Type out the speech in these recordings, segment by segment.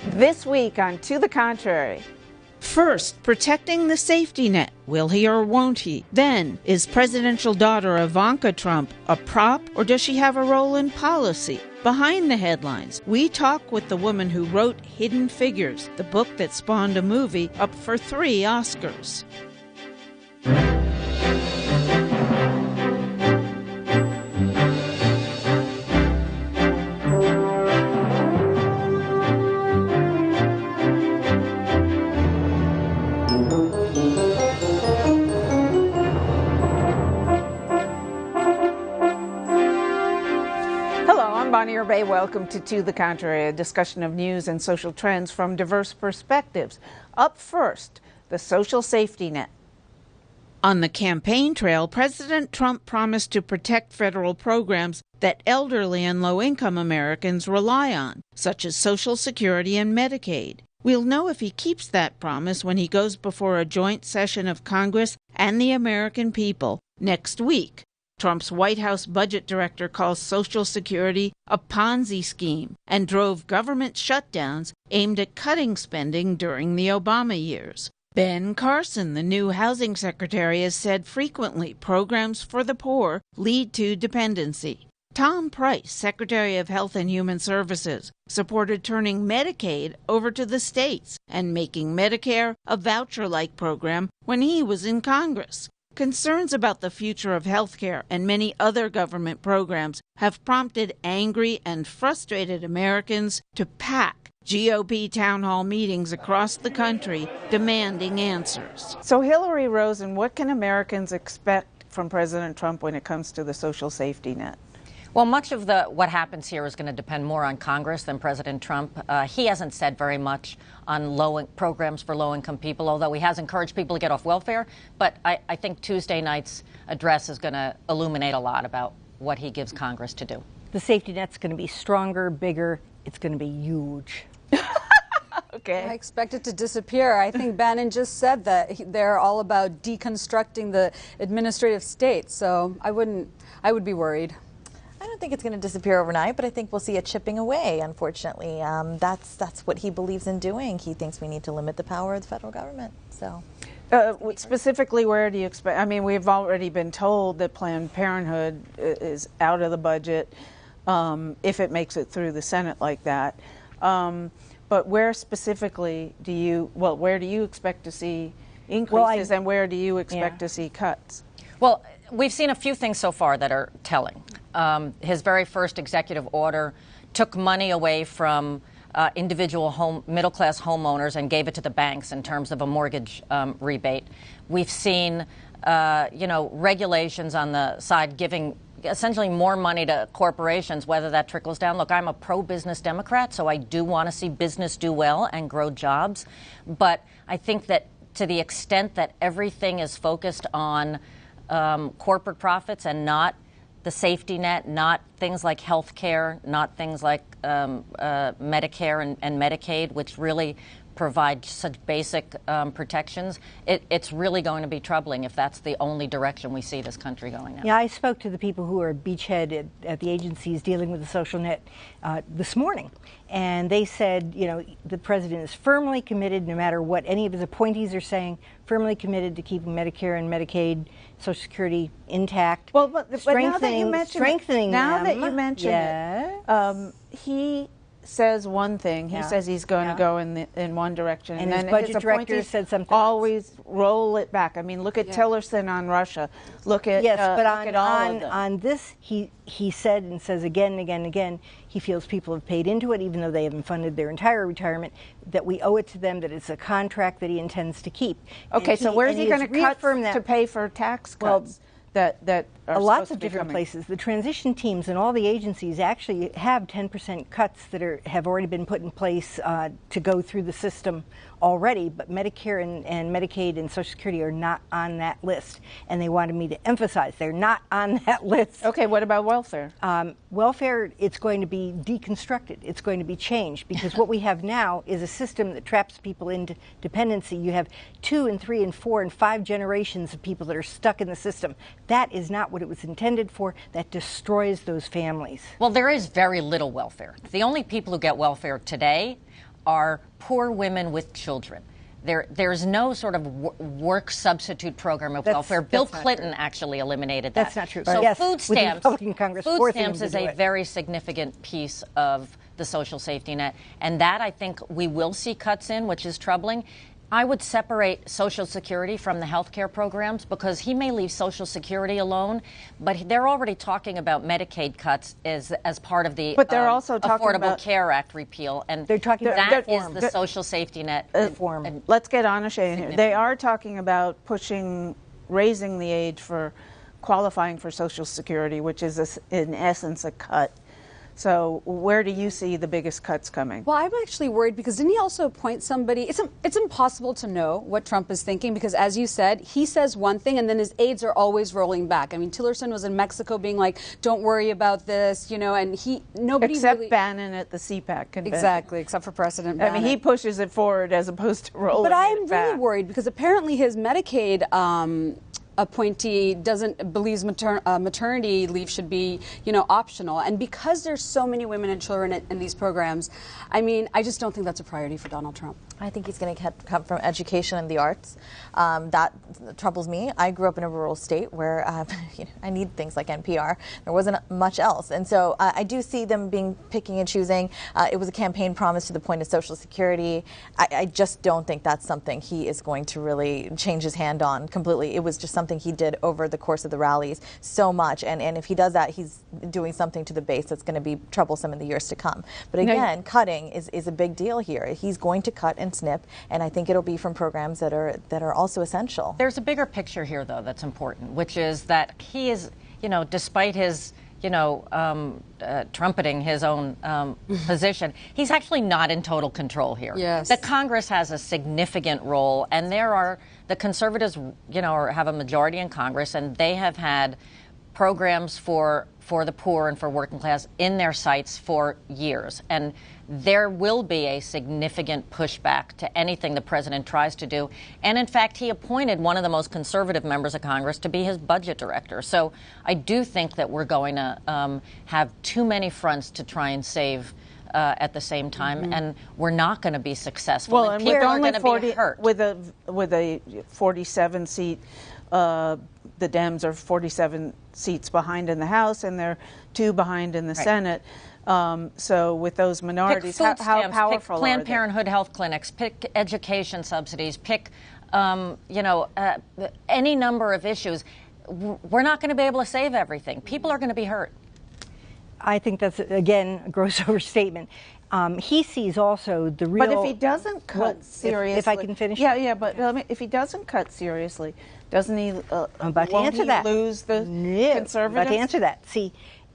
This week on To the Contrary. First, protecting the safety net. Will he or won't he? Then, is presidential daughter Ivanka Trump a prop, or does she have a role in policy? Behind the headlines, we talk with the woman who wrote Hidden Figures, the book that spawned a movie up for 3 Oscars. Welcome to the Contrary, a discussion of news and social trends from diverse perspectives. Up first, the social safety net. On the campaign trail, President Trump promised to protect federal programs that elderly and low-income Americans rely on, such as Social Security and Medicaid. We'll know if he keeps that promise when he goes before a joint session of Congress and the American people next week. Trump's White House budget director calls Social Security a Ponzi scheme and drove government shutdowns aimed at cutting spending during the Obama years. Ben Carson, the new housing secretary, has said frequently programs for the poor lead to dependency. Tom Price, Secretary of Health and Human Services, supported turning Medicaid over to the states and making Medicare a voucher-like program when he was in Congress. Concerns about the future of health care and many other government programs have prompted angry and frustrated Americans to pack GOP town hall meetings across the country demanding answers. So, Hilary Rosen, what can Americans expect from President Trump when it comes to the social safety net? Well, much of what happens here is going to depend more on Congress than President Trump. He hasn't said very much on programs for low-income people, although he has encouraged people to get off welfare. But I think Tuesday night's address is going to illuminate a lot about what he gives Congress to do. The safety net's going to be stronger, bigger. It's going to be huge. Okay. I expect it to disappear. I think Bannon just said that they're all about deconstructing the administrative state. So I would be worried. I don't think it's going to disappear overnight, but I think we'll see it chipping away, unfortunately. That's what he believes in doing. He thinks we need to limit the power of the federal government. So, specifically, where do you expect? I mean, we've already been told that Planned Parenthood is out of the budget if it makes it through the Senate like that. But where specifically where do you expect to see increases, and where do you expect to see cuts? Well, we've seen a few things so far that are telling. His very first executive order took money away from individual middle-class homeowners and gave it to the banks in terms of a mortgage rebate. We've seen, regulations on the side giving essentially more money to corporations, whether that trickles down. Look, I'm a pro-business Democrat, so I do want to see business do well and grow jobs. But I think that to the extent that everything is focused on corporate profits and not the safety net, not things like health care, not things like Medicare and Medicaid, which really provide such basic protections, it's really going to be troubling if that's the only direction we see this country going now. Yeah, I spoke to the people who are beachhead at the agencies dealing with the social net this morning, and they said, the president is firmly committed, no matter what any of his appointees are saying, firmly committed to keeping Medicare and Medicaid, Social Security intact. Well, but now that you mention strengthening it, he says one thing. He says he's going to go in one direction, and then his budget director said something always roll it back. I mean, look at Tillerson on Russia. Look at on this, he said and says again and again and again, he feels people have paid into it, even though they haven't funded their entire retirement, that we owe it to them, that it's a contract that he intends to keep. Okay, so where is he going to cut to pay for tax cuts? That are lots of different places. The transition teams and all the agencies actually have 10% cuts that have already been put in place to go through the system already, but Medicare and Medicaid and Social Security are not on that list. And they wanted me to emphasize they're not on that list. Okay, what about welfare? Welfare, it's going to be deconstructed. It's going to be changed, because what we have now is a system that traps people into dependency. You have 2 and 3 and 4 and 5 generations of people that are stuck in the system. That is not what it was intended for. That destroys those families. Well, there is very little welfare. The only people who get welfare today are poor women with children. There's no sort of work substitute program of welfare. Bill Clinton actually eliminated that. That's not true. So yes, food stamps, food stamps is a very significant piece of the social safety net. And that I think we will see cuts in, which is troubling. I would separate Social Security from the health care programs because he may leave Social Security alone, but they're already talking about Medicaid cuts as part of the but they're also talking Affordable about, Care Act repeal, and they're talking about that is the social safety net reform. Let's get Anushay in here. They are talking about raising the age for qualifying for Social Security, which is in essence a cut. So where do you see the biggest cuts coming? Well, I'm actually worried because didn't he also appoint somebody? It's impossible to know what Trump is thinking because, as you said, he says one thing and then his aides are always rolling back. I mean, Tillerson was in Mexico being like, "Don't worry about this," and nobody except really... Bannon at the CPAC convention. Exactly, except for President Bannon. I mean, he pushes it forward as opposed to rolling. But I'm it back. really worried because apparently his Medicaid appointee believes maternity leave should be, optional. And because there's so many women and children in these programs, I mean, I just don't think that's a priority for Donald Trump. I think he's going to come from education and the arts. That troubles me. I grew up in a rural state where I need things like NPR. There wasn't much else. And so I do see them picking and choosing. It was a campaign promise to the point of Social Security. I just don't think that's something he is going to really change his hand on completely. It was just something he did over the course of the rallies so much. And if he does that, he's doing something to the base that's going to be troublesome in the years to come. But again, cutting is a big deal here. He's going to cut and snip, and I think it'll be from programs that are also essential. There's a bigger picture here, though, that's important, which is that he is, despite his, trumpeting his own position, he's actually not in total control here. Yes. The Congress has a significant role, and the conservatives, have a majority in Congress, and they have had programs for the poor and for working class in their sights for years. And there will be a significant pushback to anything the president tries to do. And in fact, he appointed one of the most conservative members of Congress to be his budget director. So I do think that we're going to have too many fronts to try and save at the same time, and we're not going to be successful. Well, and and people are going to be hurt. With a 47 seat, the Dems are 47 seats behind in the House, and they're 2 behind in the Senate. So with those minorities, pick food how stamps, powerful pick Planned are they? Parenthood health clinics, pick education subsidies, pick any number of issues. We're not going to be able to save everything. People are going to be hurt. I think that's, again, a gross overstatement. He sees also the real... But if he doesn't cut seriously... If I can finish? Yeah, but if he doesn't cut seriously, doesn't he... I'm about to answer that. Lose the conservatives? I'm about to answer that. See,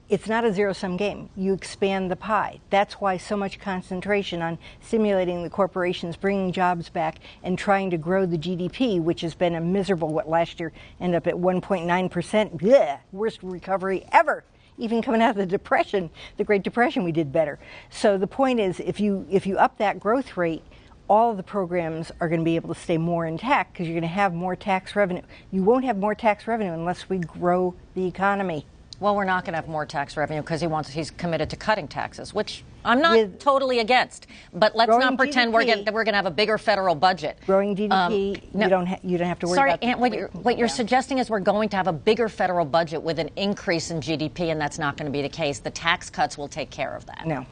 it's not a zero-sum game. You expand the pie. That's why so much concentration on stimulating the corporations, bringing jobs back, and trying to grow the GDP, which has been a miserable, last year ended up at 1.9%. Worst recovery ever. Even coming out of the Depression, the Great Depression, we did better. So the point is, if you up that growth rate, all of the programs are going to be able to stay more intact because you're going to have more tax revenue. You won't have more tax revenue unless we grow the economy. Well, we're not going to have more tax revenue because he's committed to cutting taxes, which I'm not totally against. But let's not pretend we're going to have a bigger federal budget. Growing GDP, you don't have to worry sorry, about. Sorry, what you're suggesting is we're going to have a bigger federal budget with an increase in GDP, and that's not going to be the case. The tax cuts will take care of that. No.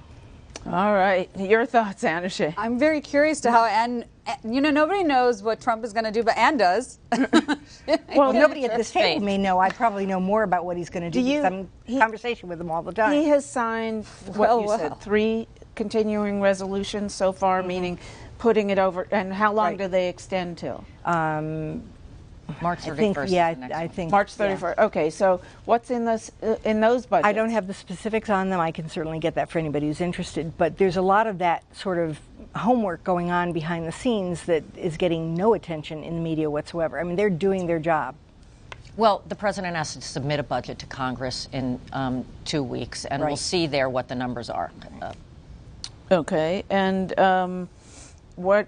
All right. Your thoughts, Anushay? I'm very curious to how Ann, nobody knows what Trump is going to do, but Ann does. Well, nobody at this table may know. I probably know more about what he's going to do because I'm in conversation with him all the time. He has signed, said, 3 continuing resolutions so far, meaning putting it over. And how long do they extend till? March 31st. I think March 31st. Yeah. Okay, so what's in those budgets? I don't have the specifics on them. I can certainly get that for anybody who's interested. But there's a lot of that sort of homework going on behind the scenes that is getting no attention in the media whatsoever. I mean, they're doing their job. Well, the president has to submit a budget to Congress in 2 weeks, and we'll see there what the numbers are. Okay, and what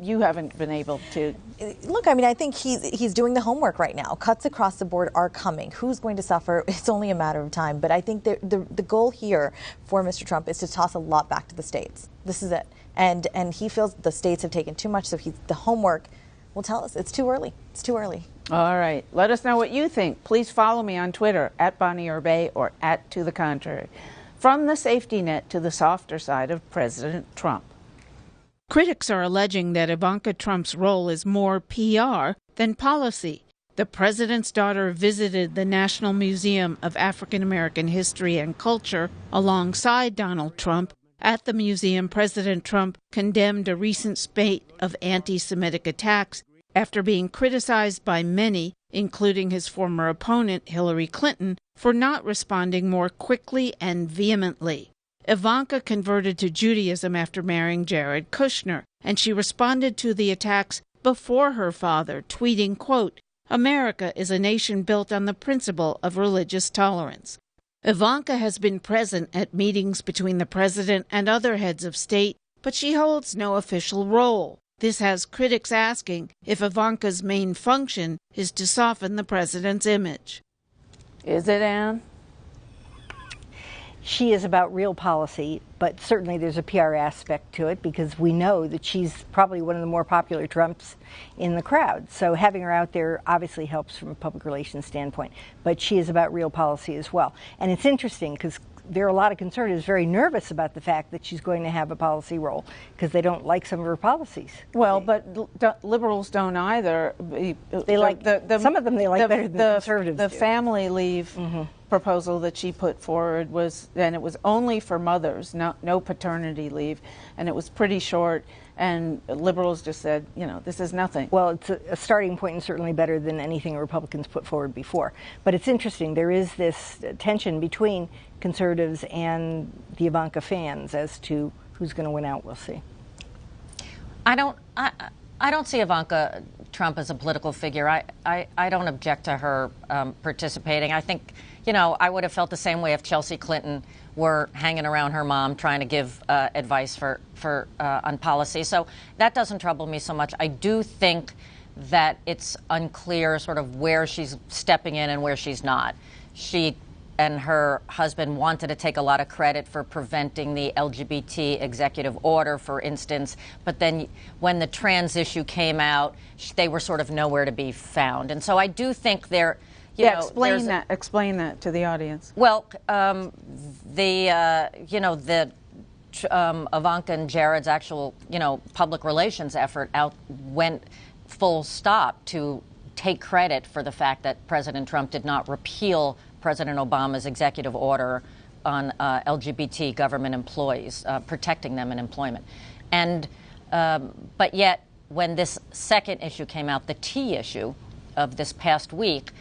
you haven't been able to. Look, I mean, I think he's doing the homework right now. Cuts across the board are coming. Who's going to suffer? It's only a matter of time. But I think the goal here for Mr. Trump is to toss a lot back to the states. This is it. And he feels the states have taken too much, so the homework will tell us it's too early. It's too early. All right. Let us know what you think. Please follow me on Twitter @BonnieUrbay or @ToTheContrary. From the safety net to the softer side of President Trump. Critics are alleging that Ivanka Trump's role is more PR than policy. The president's daughter visited the National Museum of African American History and Culture alongside Donald Trump. At the museum, President Trump condemned a recent spate of anti-Semitic attacks after being criticized by many, including his former opponent, Hilary Clinton, for not responding more quickly and vehemently. Ivanka converted to Judaism after marrying Jared Kushner, and she responded to the attacks before her father, tweeting, quote, "America is a nation built on the principle of religious tolerance." Ivanka has been present at meetings between the president and other heads of state, but she holds no official role. This has critics asking if Ivanka's main function is to soften the president's image. Is it, Anne? She is about real policy, but certainly there's a PR aspect to it because we know that she's probably one of the more popular Trumps in the crowd. So having her out there obviously helps from a public relations standpoint, but she is about real policy as well. And it's interesting because there are a lot of conservatives very nervous about the fact that she's going to have a policy role because they don't like some of her policies. Well, but liberals don't either. They like some of them. They like better than conservatives. The do. family leave proposal that she put forward was, and it was only for mothers, no paternity leave, and it was pretty short. And liberals just said, you know, this is nothing. Well, it's a starting point and certainly better than anything Republicans put forward before. But it's interesting. There is this tension between conservatives and the Ivanka fans as to who's going to win out. We'll see. I don't see Ivanka Trump as a political figure. I don't object to her participating. I think, you know, I would have felt the same way if Chelsea Clinton were hanging around her mom trying to give advice on policy. So that doesn't trouble me so much. I do think that it's unclear sort of where she's stepping in and where she's not. She and her husband wanted to take a lot of credit for preventing the LGBT executive order, for instance. But then when the trans issue came out, they were sort of nowhere to be found. And so I do think they're, explain that to the audience. Well, Ivanka and Jared's actual, public relations effort went full stop to take credit for the fact that President Trump did not repeal President Obama's executive order on LGBT government employees, protecting them in employment. And but yet, when this second issue came out, the T issue of this past week,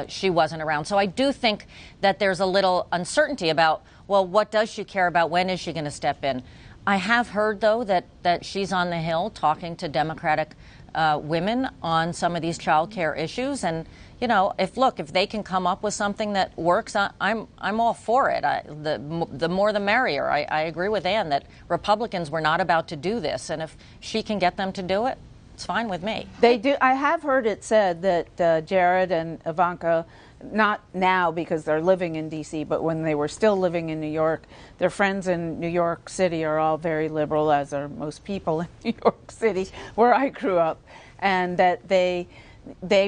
she wasn't around. So I do think that there's a little uncertainty about, well, what does she care about? When is she going to step in? I have heard, though, that she's on the Hill talking to Democratic women on some of these child care issues. And, if they can come up with something that works, I'm all for it. The more the merrier. I agree with Ann that Republicans were not about to do this. And if she can get them to do it, it's fine with me. They do. I have heard it said that Jared and Ivanka, not now because they're living in D.C., but when they were still living in New York, their friends in New York City are all very liberal, as are most people in New York City, where I grew up, and that they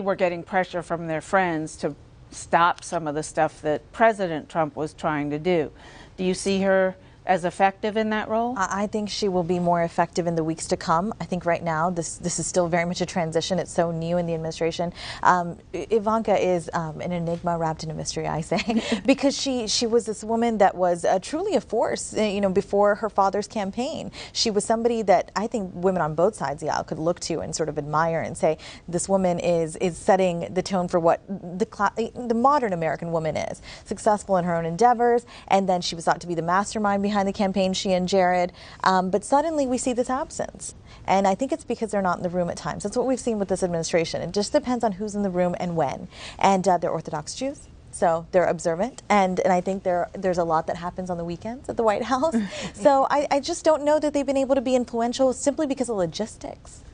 were getting pressure from their friends to stop some of the stuff that President Trump was trying to do. Do you see her as effective in that role? I think she will be more effective in the weeks to come. I think right now this is still very much a transition. It's so new in the administration. Ivanka is an enigma wrapped in a mystery, I say, because she was this woman that was truly a force, before her father's campaign. She was somebody that I think women on both sides of the aisle could look to and sort of admire and say, this woman is setting the tone for what the modern American woman is. Successful in her own endeavors, and then she was thought to be the mastermind behind the campaign, she and Jared, but suddenly we see this absence. And I think it's because they're not in the room at times. That's what we've seen with this administration. It just depends on who's in the room and when. And they're Orthodox Jews, so they're observant. And I think there's a lot that happens on the weekends at the White House. So I just don't know that they've been able to be influential simply because of logistics.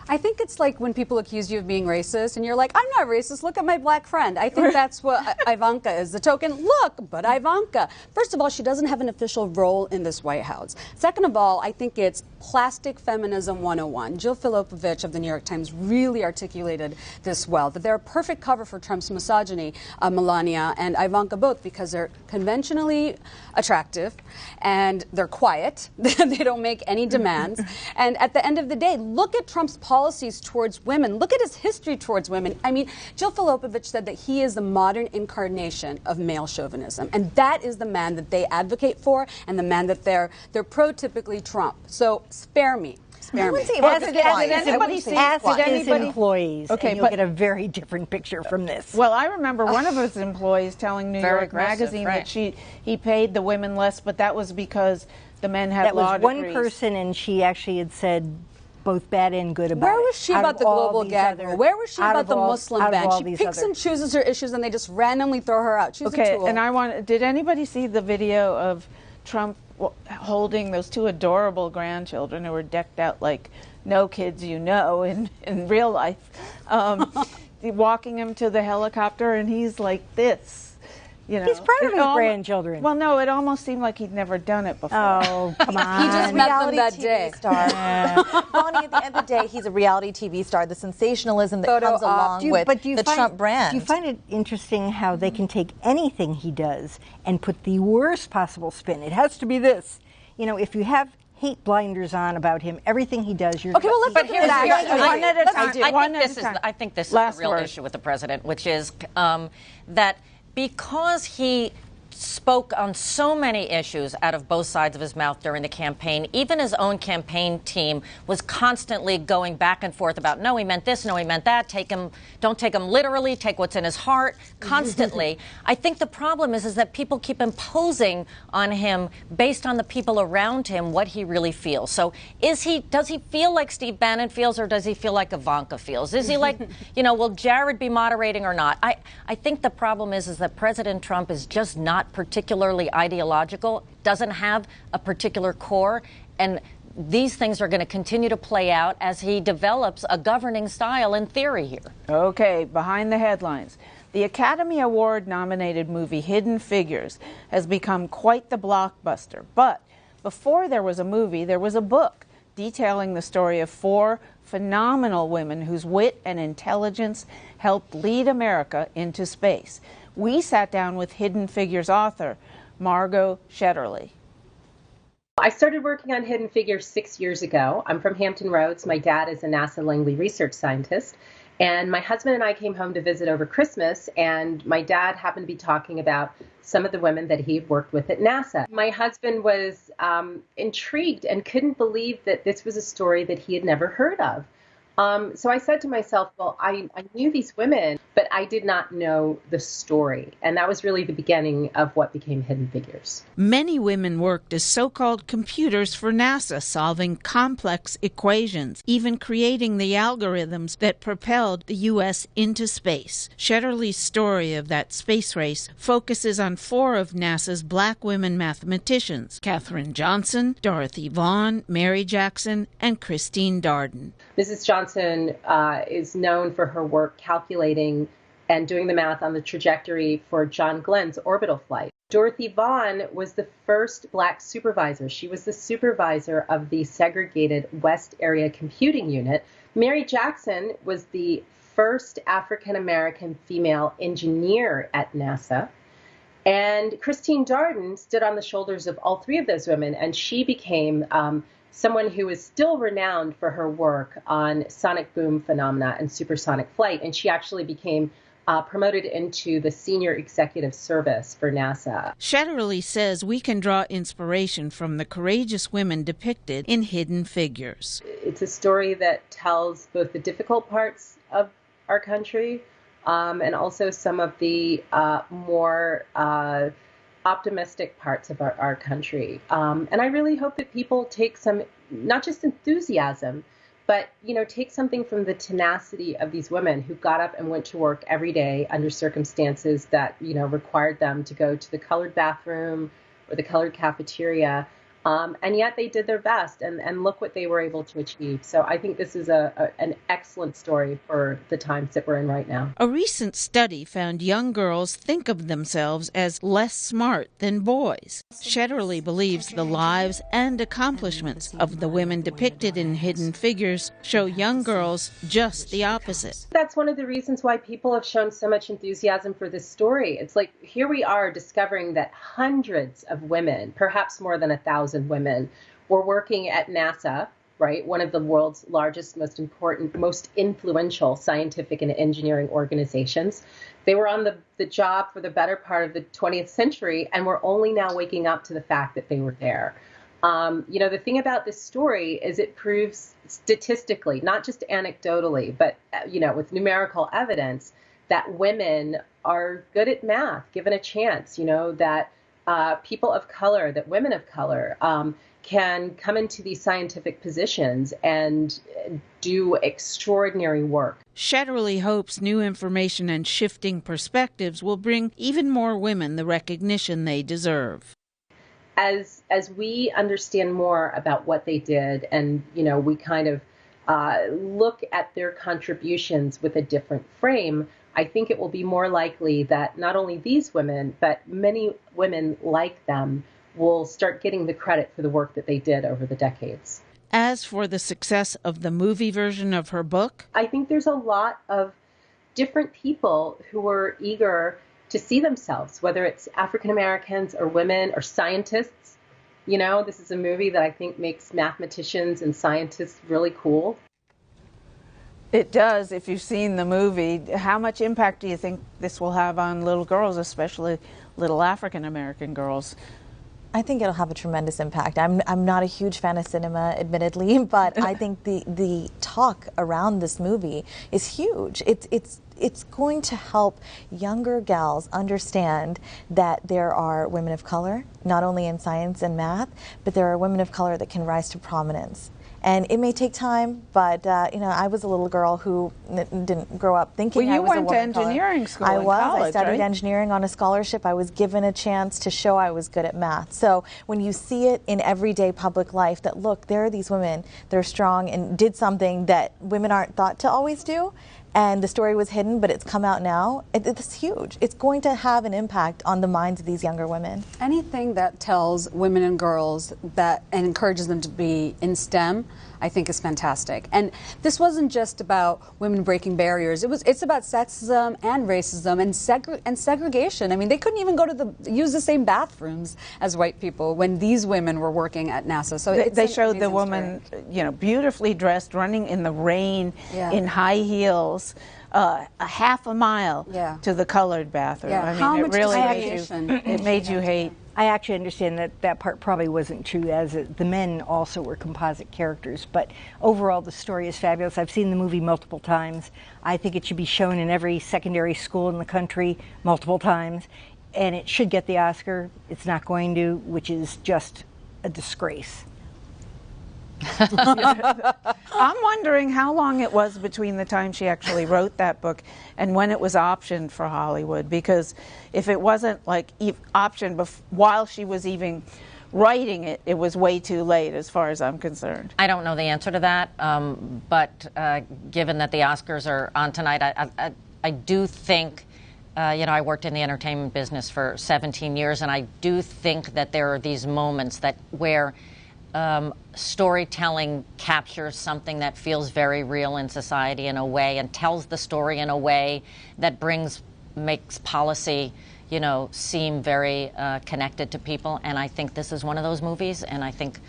I think it's like when people accuse you of being racist and you're like, I'm not racist, look at my black friend. I think that's what Ivanka is, the token, look, but Ivanka. First of all, she doesn't have an official role in this White House. Second of all, I think it's plastic feminism 101. Jill Filipovich of the New York Times really articulated this well, that they're a perfect cover for Trump's misogyny, Melania and Ivanka both, because they're conventionally attractive and they're quiet. They don't make any demands. And at the end of the day, look at Trump's policies towards women. Look at his history towards women. I mean, Jill Filipovich said that he is the modern incarnation of male chauvinism. And that is the man that they advocate for and the man that they're pro-typically Trump. So spare me. Spare me. Ask his employees, and you'll get a very different picture from this. Well, I remember one of his employees telling New York Magazine right. that he paid the women less, but that was because the men had law That was degrees. one person, and she actually had said both bad and good about it. Where was she about the global gag rule? Where was she about the Muslim ban? She picks and chooses her issues, and they just randomly throw her out. She's a tool. And did anybody see the video of Trump holding those two adorable grandchildren who were decked out like no kids you know in real life, walking him to the helicopter, and he's like this. You know, he's proud of his grandchildren. Well, no, it almost seemed like he'd never done it before. Oh, come on. He just met them that day. Star. Bonnie, at the end of the day, he's a reality TV star. The sensationalism that comes along with the Trump brand. Do you find it interesting how they can take anything he does and put the worst possible spin? It has to be this. You know, if you have hate blinders on about him, everything he does, you're okay. Well, let's but here's I think this is the real issue with the president, which is that because he spoke on so many issues out of both sides of his mouth during the campaign, even his own campaign team was constantly going back and forth about, no, he meant this, no, he meant that, don't take him literally, take what's in his heart, constantly. I think the problem is that people keep imposing on him based on the people around him what he really feels. So does he feel like Steve Bannon feels, or does he feel like Ivanka feels? Is he like, will Jared be moderating or not? I think the problem is that President Trump is just not particularly ideological, doesn't have a particular core, and these things are going to continue to play out as he develops a governing style in theory here. Okay, behind the headlines. The Academy Award-nominated movie Hidden Figures has become quite the blockbuster. But before there was a movie, there was a book detailing the story of 4 phenomenal women whose wit and intelligence helped lead America into space. We sat down with Hidden Figures author Margot Shetterly. I started working on Hidden Figures 6 years ago. I'm from Hampton Roads. My dad is a NASA Langley research scientist. And my husband and I came home to visit over Christmas, and my dad happened to be talking about some of the women that he worked with at NASA. My husband was intrigued and couldn't believe that this was a story that he had never heard of. So I said to myself, well, I knew these women, but I did not know the story. And that was really the beginning of what became Hidden Figures. Many women worked as so-called computers for NASA, solving complex equations, even creating the algorithms that propelled the U.S. into space. Shetterly's story of that space race focuses on 4 of NASA's black women mathematicians: Katherine Johnson, Dorothy Vaughan, Mary Jackson, and Christine Darden. Mrs. Johnson is known for her work calculating and doing the math on the trajectory for John Glenn's orbital flight. Dorothy Vaughan was the first black supervisor. She was the supervisor of the segregated West Area Computing Unit. Mary Jackson was the first African-American female engineer at NASA. And Christine Darden stood on the shoulders of all 3 of those women, and she became someone who is still renowned for her work on sonic boom phenomena and supersonic flight. And she actually became promoted into the senior executive service for NASA. Shetterly says we can draw inspiration from the courageous women depicted in Hidden Figures. It's a story that tells both the difficult parts of our country and also some of the more optimistic parts of our country. And I really hope that people take some, not just enthusiasm, but, take something from the tenacity of these women who got up and went to work every day under circumstances that, required them to go to the colored bathroom or the colored cafeteria. And yet they did their best, and look what they were able to achieve. So I think this is an excellent story for the times that we're in right now. A recent study found young girls think of themselves as less smart than boys. Shetterly believes the lives and accomplishments of the women depicted in Hidden Figures show young girls just the opposite. That's one of the reasons why people have shown so much enthusiasm for this story. It's like, here we are discovering that hundreds of women, perhaps more than 1,000 women, were working at NASA, right? One of the world's largest, most important, most influential scientific and engineering organizations. They were on the job for the better part of the 20th century, and we're only now waking up to the fact that they were there. The thing about this story is it proves statistically, not just anecdotally, but, with numerical evidence, that women are good at math, given a chance, that people of color, that women of color can come into these scientific positions and do extraordinary work. Shetterly hopes new information and shifting perspectives will bring even more women the recognition they deserve. As we understand more about what they did, and we kind of look at their contributions with a different frame, I think it will be more likely that not only these women, but many women like them will start getting the credit for the work that they did over the decades. As for the success of the movie version of her book, I think there's a lot of different people who were eager to see themselves, whether it's African Americans or women or scientists. This is a movie that I think makes mathematicians and scientists really cool. it does. If you've seen the movie, how much impact do you think this will have on little girls, especially little African American girls? I think it'll have a tremendous impact. I'm not a huge fan of cinema, admittedly, but I think the talk around this movie is huge. It's going to help younger gals understand that there are women of color, not only in science and math, but there are women of color that can rise to prominence. And it may take time, but I was a little girl who didn't grow up thinking I was a woman of color. Well, you went to engineering school I was. college, I studied right? engineering on a scholarship. I was given a chance to show I was good at math. So when you see it in everyday public life, that look, there are these women that are strong and did something that women aren't thought to always do, and the story was hidden, but it's come out now. It's huge. It's going to have an impact on the minds of these younger women. Anything that tells women and girls that and encourages them to be in STEM, I think is fantastic. And this wasn't just about women breaking barriers. It's about sexism and racism and segregation. I mean, they couldn't even go to use the same bathrooms as white people when these women were working at NASA. So they showed the woman, beautifully dressed, running in the rain in high heels. A half a mile to the colored bathroom. Yeah. I mean, How it much really made you hate. I actually understand that part probably wasn't true, as the men also were composite characters. But overall, the story is fabulous. I've seen the movie multiple times. I think it should be shown in every secondary school in the country multiple times. And it should get the Oscar. It's not going to, which is just a disgrace. I'm wondering how long it was between the time she actually wrote that book and when it was optioned for Hollywood, because if it wasn't optioned while she was even writing it, it was way too late as far as I'm concerned. I don't know the answer to that, but given that the Oscars are on tonight, I do think, I worked in the entertainment business for 17 years, and I do think that there are these moments where storytelling captures something that feels very real in society in a way, and tells the story in a way that makes policy, seem very connected to people. And I think this is one of those movies, and I think,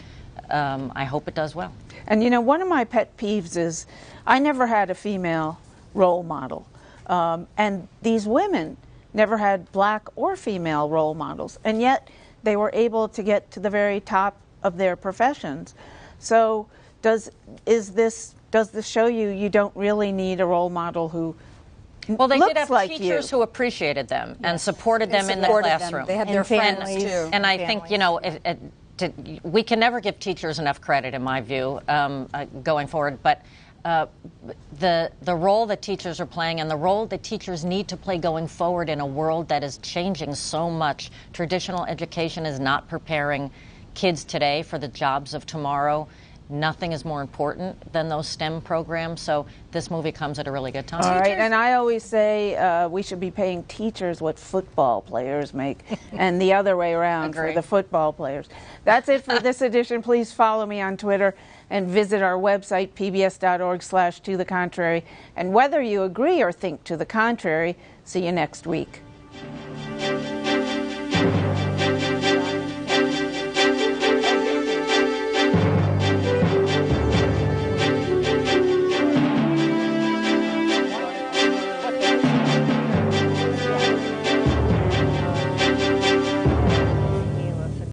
I hope it does well. And one of my pet peeves is I never had a female role model. And these women never had black or female role models, and yet they were able to get to the very top of their professions. So does this show you don't really need a role model who they looks did have like teachers you. who appreciated them and supported them in the classroom. They had their families too. And I think, we can never give teachers enough credit, in my view, going forward. But the role that teachers are playing, and the role that teachers need to play going forward in a world that is changing so much. Traditional education is not preparing kids today for the jobs of tomorrow. Nothing is more important than those STEM programs, so this movie comes at a really good time. All right, and I always say we should be paying teachers what football players make, and the other way around for the football players. That's it for this edition. Please follow me on Twitter and visit our website, pbs.org/tothecontrary. And whether you agree or think to the contrary, see you next week.